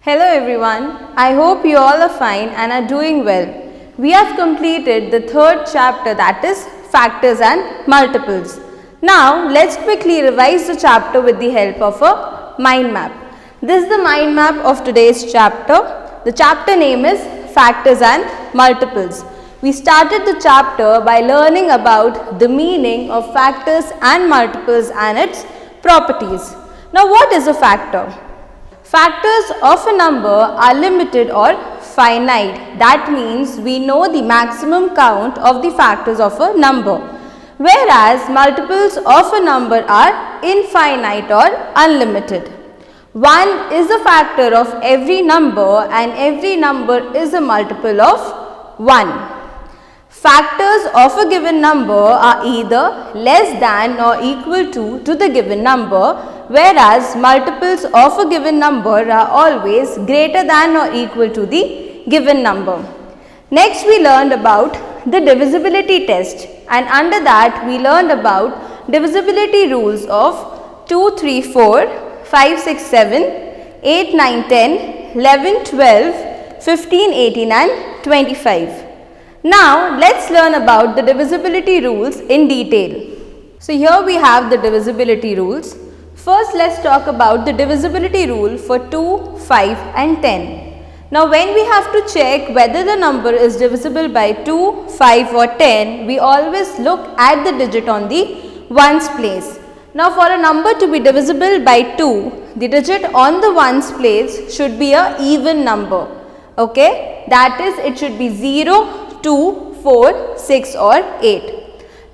Hello everyone, I hope you all are fine and are doing well. We have completed the third chapter, that is factors and multiples. Now let's quickly revise the chapter with the help of a mind map. This is the mind map of today's chapter. The chapter name is factors and multiples. We started the chapter by learning about the meaning of factors and multiples and its properties. Now what is a factor? Factors of a number are limited or finite. That means we know the maximum count of the factors of a number. Whereas multiples of a number are infinite or unlimited. 1 is a factor of every number and every number is a multiple of 1. Factors of a given number are either less than or equal to the given number, whereas multiples of a given number are always greater than or equal to the given number. Next we learned about the divisibility test, and under that we learned about divisibility rules of 2, 3, 4, 5, 6, 7, 8, 9, 10, 11, 12, 15, 18 and 25. Now let's learn about the divisibility rules in detail. So here we have the divisibility rules. First let's talk about the divisibility rule for 2, 5 and 10. Now when we have to check whether the number is divisible by 2, 5 or 10, we always look at the digit on the ones place. Now for a number to be divisible by 2, the digit on the ones place should be a even number. Okay, that is it should be 0, 2, 4, 6 or 8.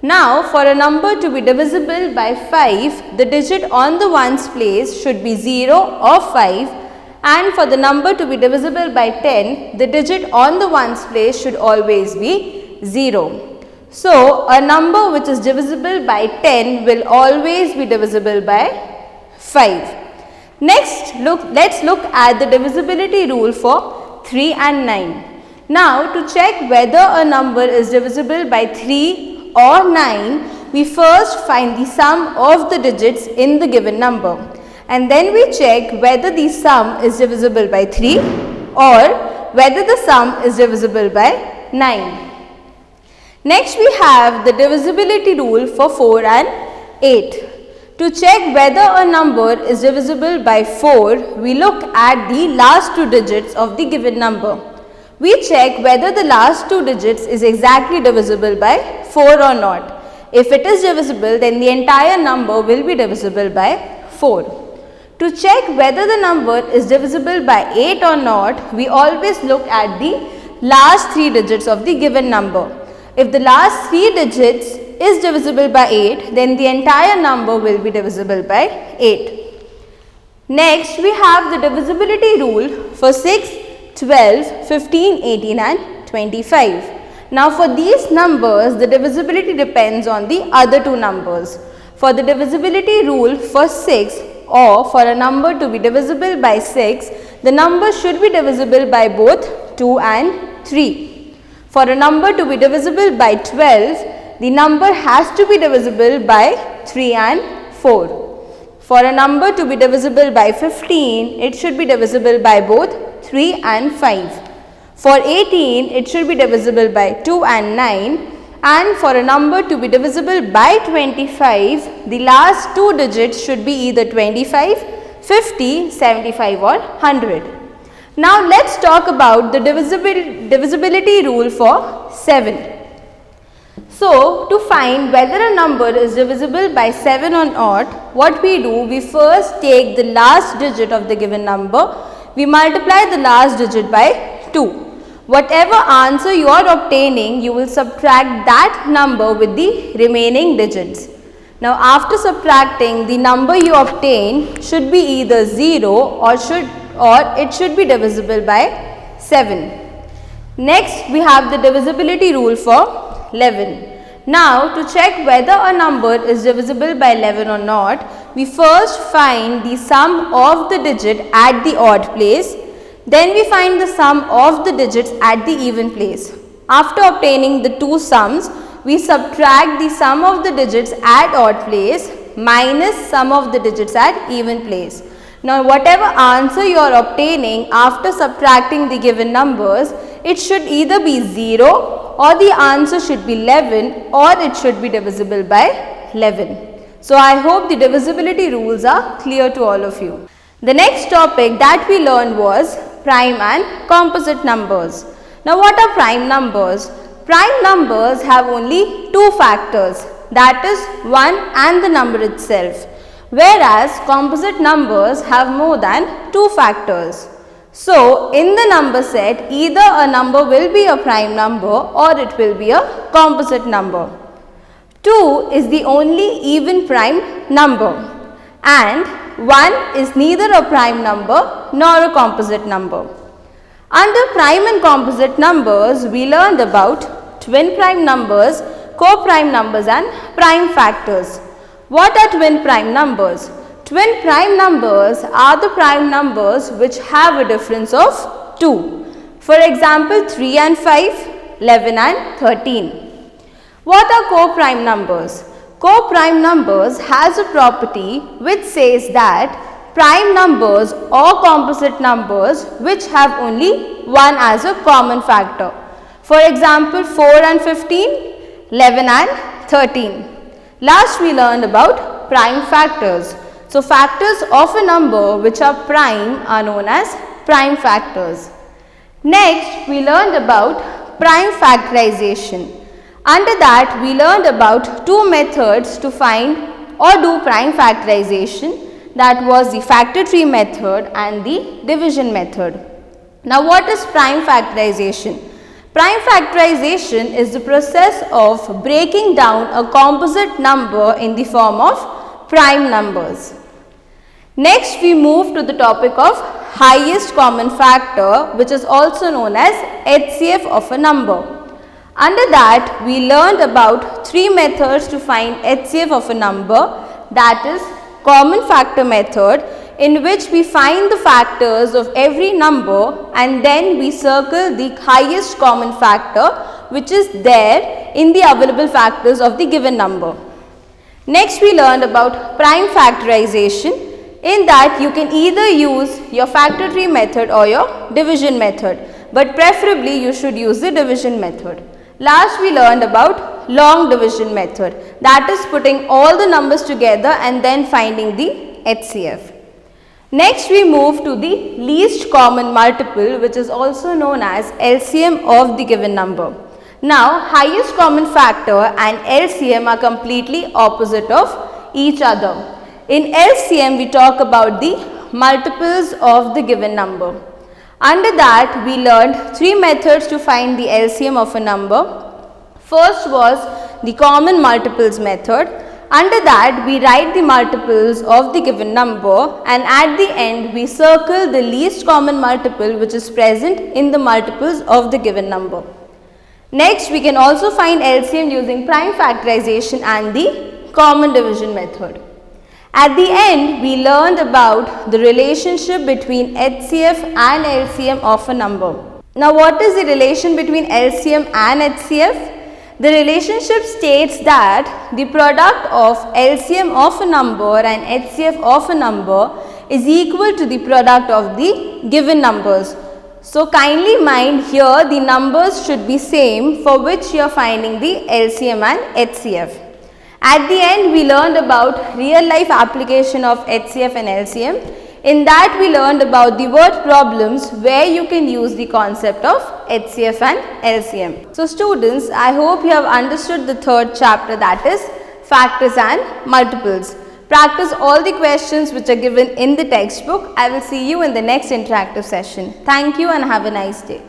Now for a number to be divisible by 5, the digit on the ones place should be 0 or 5, and for the number to be divisible by 10, the digit on the ones place should always be 0. So a number which is divisible by 10 will always be divisible by 5. Next let's look at the divisibility rule for 3 and 9. Now to check whether a number is divisible by 3 or 9, we first find the sum of the digits in the given number, and then we check whether the sum is divisible by 3 or whether the sum is divisible by 9. Next we have the divisibility rule for 4 and 8. To check whether a number is divisible by 4, we look at the last two digits of the given number. We check whether the last two digits is exactly divisible by 4 or not. If it is divisible, then the entire number will be divisible by 4. To check whether the number is divisible by 8 or not, we always look at the last three digits of the given number. If the last three digits is divisible by 8, then the entire number will be divisible by 8. Next, we have the divisibility rule for 6, 12, 15, 18 and 25. Now for these numbers, the divisibility depends on the other two numbers. For the divisibility rule for 6, or for a number to be divisible by 6, the number should be divisible by both 2 and 3. For a number to be divisible by 12, the number has to be divisible by 3 and 4. For a number to be divisible by 15, it should be divisible by both 3 and 5. For 18, it should be divisible by 2 and 9, and for a number to be divisible by 25, the last two digits should be either 25, 50, 75 or 100. Now let's talk about the divisibility rule for 7. So to find whether a number is divisible by 7 or not, what we do, we first take the last digit of the given number. We multiply the last digit by 2. Whatever answer you are obtaining, you will subtract that number with the remaining digits. Now after subtracting, the number you obtain should be either 0 or it should be divisible by 7. Next we have the divisibility rule for 11. Now to check whether a number is divisible by 11 or not, we first find the sum of the digit at the odd place, then we find the sum of the digits at the even place. After obtaining the two sums, we subtract the sum of the digits at odd place minus sum of the digits at even place. Now whatever answer you are obtaining after subtracting the given numbers, it should either be 0 or the answer should be 11 or it should be divisible by 11. So I hope the divisibility rules are clear to all of you. The next topic that we learned was prime and composite numbers. Now what are prime numbers? Prime numbers have only two factors, that is 1 and the number itself, whereas composite numbers have more than two factors. So in the number set, either a number will be a prime number or it will be a composite number. 2 is the only even prime number and 1 is neither a prime number nor a composite number. Under prime and composite numbers, we learned about twin prime numbers, co-prime numbers and prime factors. What are twin prime numbers? Twin prime numbers are the prime numbers which have a difference of 2. For example, 3 and 5, 11 and 13. What are co-prime numbers? Co-prime numbers has a property which says that prime numbers or composite numbers which have only 1 as a common factor. For example, 4 and 15, 11 and 13. Last we learned about prime factors. So factors of a number which are prime are known as prime factors. Next we learned about prime factorization. Under that we learned about two methods to find or do prime factorization, that was the factor tree method and the division method. Now what is prime factorization? Prime factorization is the process of breaking down a composite number in the form of prime numbers. Next we move to the topic of highest common factor, which is also known as HCF of a number. Under that we learned about three methods to find HCF of a number, that is common factor method, in which we find the factors of every number and then we circle the highest common factor which is there in the available factors of the given number. Next we learned about prime factorization. In that you can either use your factor tree method or your division method, but preferably you should use the division method. Last we learned about long division method, that is putting all the numbers together and then finding the HCF. Next we move to the least common multiple, which is also known as LCM of the given number. Now highest common factor and LCM are completely opposite of each other. In LCM we talk about the multiples of the given number. Under that we learned three methods to find the LCM of a number. First was the common multiples method. Under that we write the multiples of the given number and at the end we circle the least common multiple which is present in the multiples of the given number. Next we can also find LCM using prime factorization and the common division method. At the end we learned about the relationship between HCF and LCM of a number. Now what is the relation between LCM and HCF? The relationship states that the product of LCM of a number and HCF of a number is equal to the product of the given numbers. So kindly mind here the numbers should be same for which you are finding the LCM and HCF. At the end we learned about real life application of HCF and LCM. In that we learned about the word problems where you can use the concept of HCF and LCM. So students, I hope you have understood the third chapter, that is factors and multiples. Practice all the questions which are given in the textbook. I will see you in the next interactive session. Thank you and have a nice day.